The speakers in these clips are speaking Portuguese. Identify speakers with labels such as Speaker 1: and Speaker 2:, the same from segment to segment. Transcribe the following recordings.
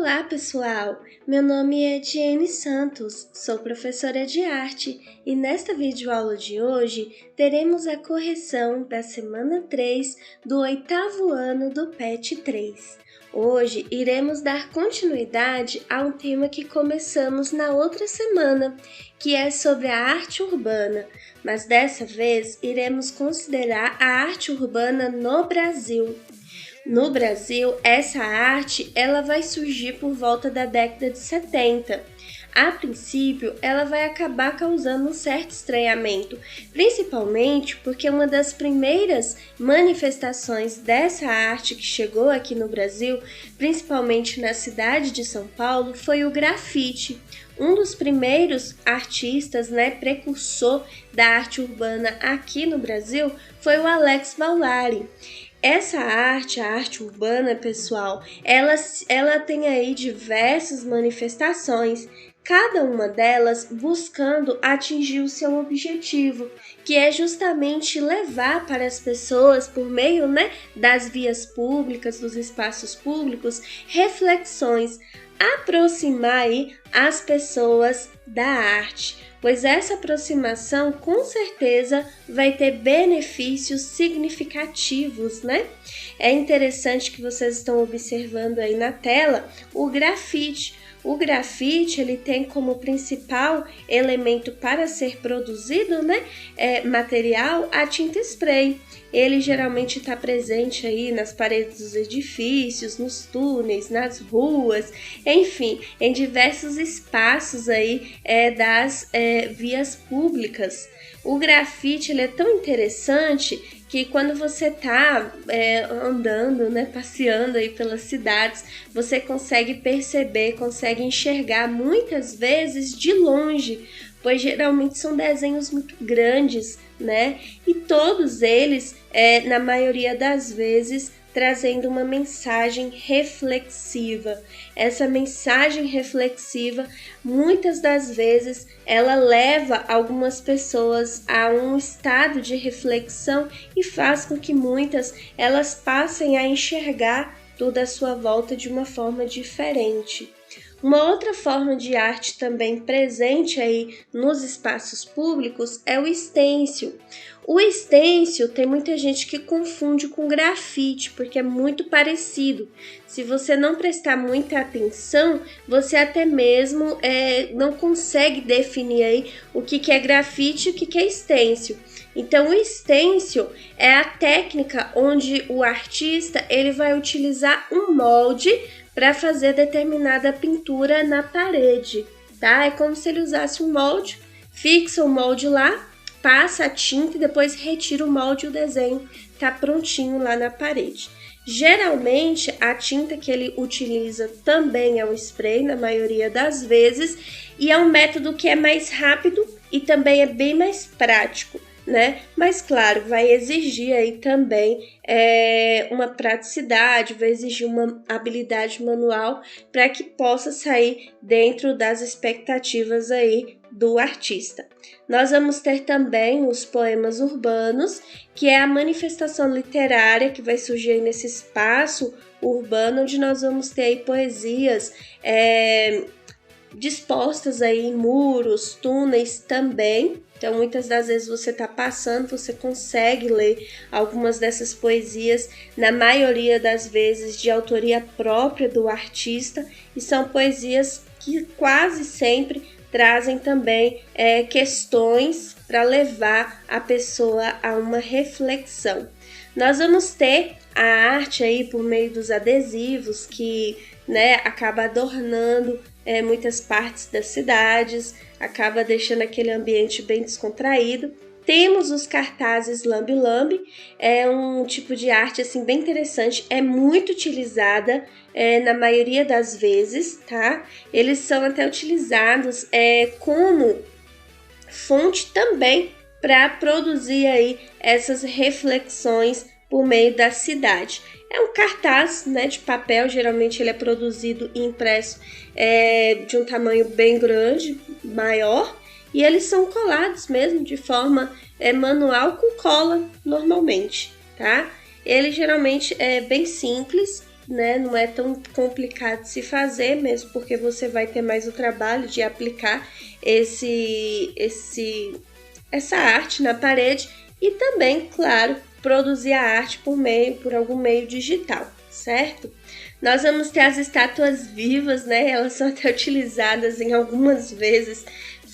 Speaker 1: Olá, pessoal! Meu nome é Diane Santos, sou professora de arte e nesta videoaula de hoje teremos a correção da semana 3 do 8º ano do PET 3. Hoje iremos dar continuidade a um tema que começamos na outra semana, que é sobre a arte urbana, mas dessa vez iremos considerar a arte urbana no Brasil. No Brasil, essa arte ela vai surgir por volta da década de 70. A princípio, ela vai acabar causando um certo estranhamento, principalmente porque uma das primeiras manifestações dessa arte que chegou aqui no Brasil, principalmente na cidade de São Paulo, foi o grafite. Um dos primeiros artistas, precursor da arte urbana aqui no Brasil, foi o Alex Vaulari. Essa arte, a arte urbana, pessoal, ela tem aí diversas manifestações, cada uma delas buscando atingir o seu objetivo, que é justamente levar para as pessoas, por meio das vias públicas, dos espaços públicos, reflexões, aproximar aí as pessoas da arte, pois essa aproximação com certeza vai ter benefícios significativos, É interessante que vocês estão observando aí na tela o grafite. O grafite ele tem como principal elemento para ser produzido, material, a tinta spray. Ele geralmente está presente aí nas paredes dos edifícios, nos túneis, nas ruas, enfim, em diversos espaços aí das vias públicas. O grafite ele é tão interessante que quando você está andando, passeando aí pelas cidades, você consegue perceber, consegue enxergar muitas vezes de longe, pois geralmente são desenhos muito grandes, E todos eles, na maioria das vezes, trazendo uma mensagem reflexiva. Essa mensagem reflexiva, muitas das vezes, ela leva algumas pessoas a um estado de reflexão e faz com que muitas elas passem a enxergar tudo à sua volta de uma forma diferente. Uma outra forma de arte também presente aí nos espaços públicos é o stencil. O stencil tem muita gente que confunde com grafite, porque é muito parecido. Se você não prestar muita atenção, você até mesmo não consegue definir aí o que é grafite e o que é stencil. Então, o stencil é a técnica onde o artista ele vai utilizar um molde para fazer determinada pintura na parede, tá? É como se ele usasse um molde, fixa o molde lá, passa a tinta e depois retira o molde e o desenho tá prontinho lá na parede. Geralmente, a tinta que ele utiliza também é o spray, na maioria das vezes, e é um método que é mais rápido e também é bem mais prático, Mas claro, vai exigir aí também uma praticidade, vai exigir uma habilidade manual para que possa sair dentro das expectativas aí do artista. Nós vamos ter também os poemas urbanos, que é a manifestação literária que vai surgir aí nesse espaço urbano, onde nós vamos ter aí poesias dispostas aí em muros, túneis também. Então, muitas das vezes você está passando, você consegue ler algumas dessas poesias, na maioria das vezes de autoria própria do artista, e são poesias que quase sempre trazem também questões para levar a pessoa a uma reflexão. Nós vamos ter a arte aí por meio dos adesivos que acaba adornando muitas partes das cidades, acaba deixando aquele ambiente bem descontraído. Temos os cartazes lambe-lambe, é um tipo de arte assim, bem interessante, é muito utilizada na maioria das vezes, tá? Eles são até utilizados como fonte também para produzir aí essas reflexões por meio da cidade. É um cartaz de papel, geralmente ele é produzido e impresso de um tamanho bem grande, maior, e eles são colados mesmo de forma manual com cola normalmente, tá? Ele geralmente é bem simples né? Não é tão complicado de se fazer, mesmo porque você vai ter mais o trabalho de aplicar essa arte na parede e também, claro, produzir a arte por algum meio digital, certo? Nós vamos ter as estátuas vivas, né? Elas são até utilizadas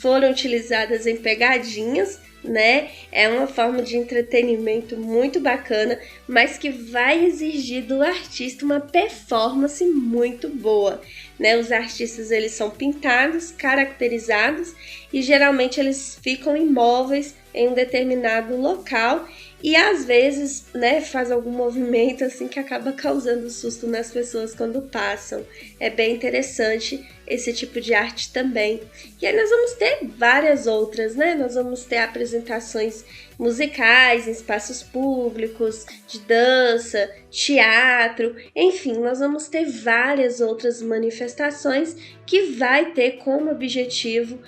Speaker 1: foram utilizadas em pegadinhas, né? É uma forma de entretenimento muito bacana, mas que vai exigir do artista uma performance muito boa, né? Os artistas, eles são pintados, caracterizados e geralmente eles ficam imóveis em um determinado local e às vezes, né, faz algum movimento assim que acaba causando susto nas pessoas quando passam. É bem interessante esse tipo de arte também. E aí nós vamos ter várias outras, né? Nós vamos ter apresentações musicais em espaços públicos, de dança, teatro, enfim, nós vamos ter várias outras manifestações que vai ter como objetivo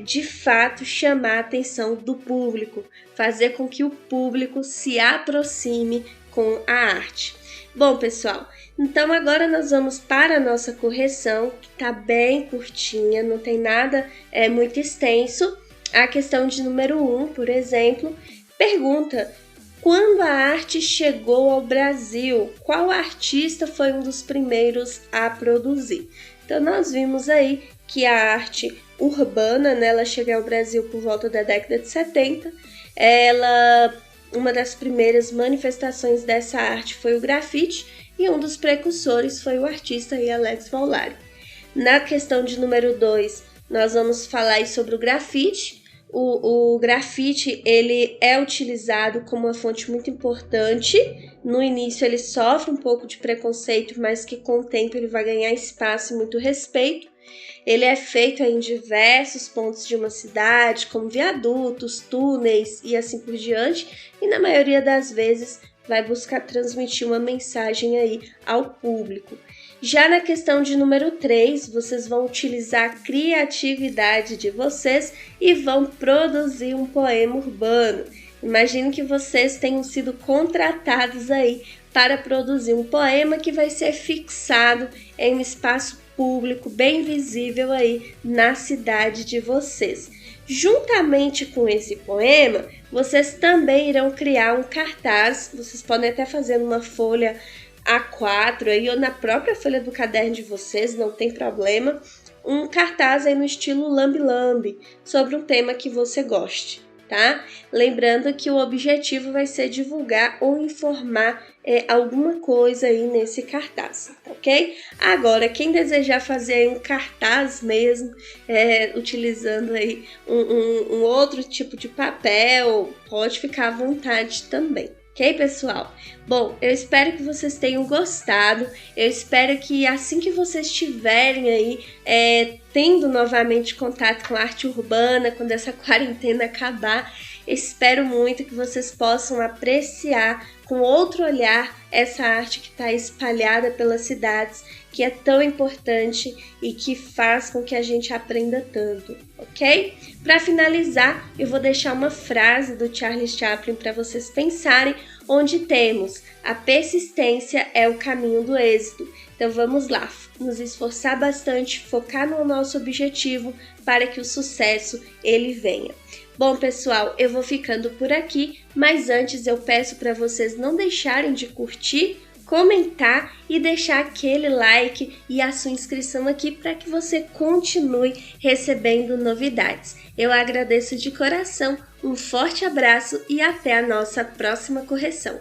Speaker 1: de fato chamar a atenção do público, fazer com que o público se aproxime com a arte. Bom, pessoal, então agora nós vamos para a nossa correção, que está bem curtinha, não tem nada muito extenso. A questão de número 1, por exemplo, pergunta: quando a arte chegou ao Brasil, qual artista foi um dos primeiros a produzir? Então nós vimos aí que a arte urbana, né, ela chega ao Brasil por volta da década de 70. Uma das primeiras manifestações dessa arte foi o grafite e um dos precursores foi o artista aí, Alex Vaulari. Na questão de número 2, nós vamos falar aí sobre o grafite. O grafite, ele é utilizado como uma fonte muito importante. No início ele sofre um pouco de preconceito, mas que com o tempo ele vai ganhar espaço e muito respeito. Ele é feito em diversos pontos de uma cidade, como viadutos, túneis e assim por diante, e na maioria das vezes vai buscar transmitir uma mensagem aí ao público. Já na questão de número 3, vocês vão utilizar a criatividade de vocês e vão produzir um poema urbano. Imagine que vocês tenham sido contratados aí para produzir um poema que vai ser fixado em um espaço público bem visível aí na cidade de vocês. Juntamente com esse poema, vocês também irão criar um cartaz. Vocês podem até fazer numa folha A4 aí, ou na própria folha do caderno de vocês, não tem problema, um cartaz aí no estilo lambe-lambe, sobre um tema que você goste, tá? Lembrando que o objetivo vai ser divulgar ou informar alguma coisa aí nesse cartaz, ok? Agora, quem desejar fazer aí um cartaz mesmo, utilizando aí um outro tipo de papel, pode ficar à vontade também. Ok, pessoal? Bom, eu espero que vocês tenham gostado. Eu espero que assim que vocês estiverem aí tendo novamente contato com a arte urbana, quando essa quarentena acabar, espero muito que vocês possam apreciar com outro olhar essa arte que está espalhada pelas cidades, que é tão importante e que faz com que a gente aprenda tanto, ok? Para finalizar, eu vou deixar uma frase do Charles Chaplin para vocês pensarem, onde temos: a persistência é o caminho do êxito. Então vamos lá, nos esforçar bastante, focar no nosso objetivo para que o sucesso ele venha. Bom, pessoal, eu vou ficando por aqui, mas antes eu peço para vocês não deixarem de curtir, comentar e deixar aquele like e a sua inscrição aqui para que você continue recebendo novidades. Eu agradeço de coração, um forte abraço e até a nossa próxima correção.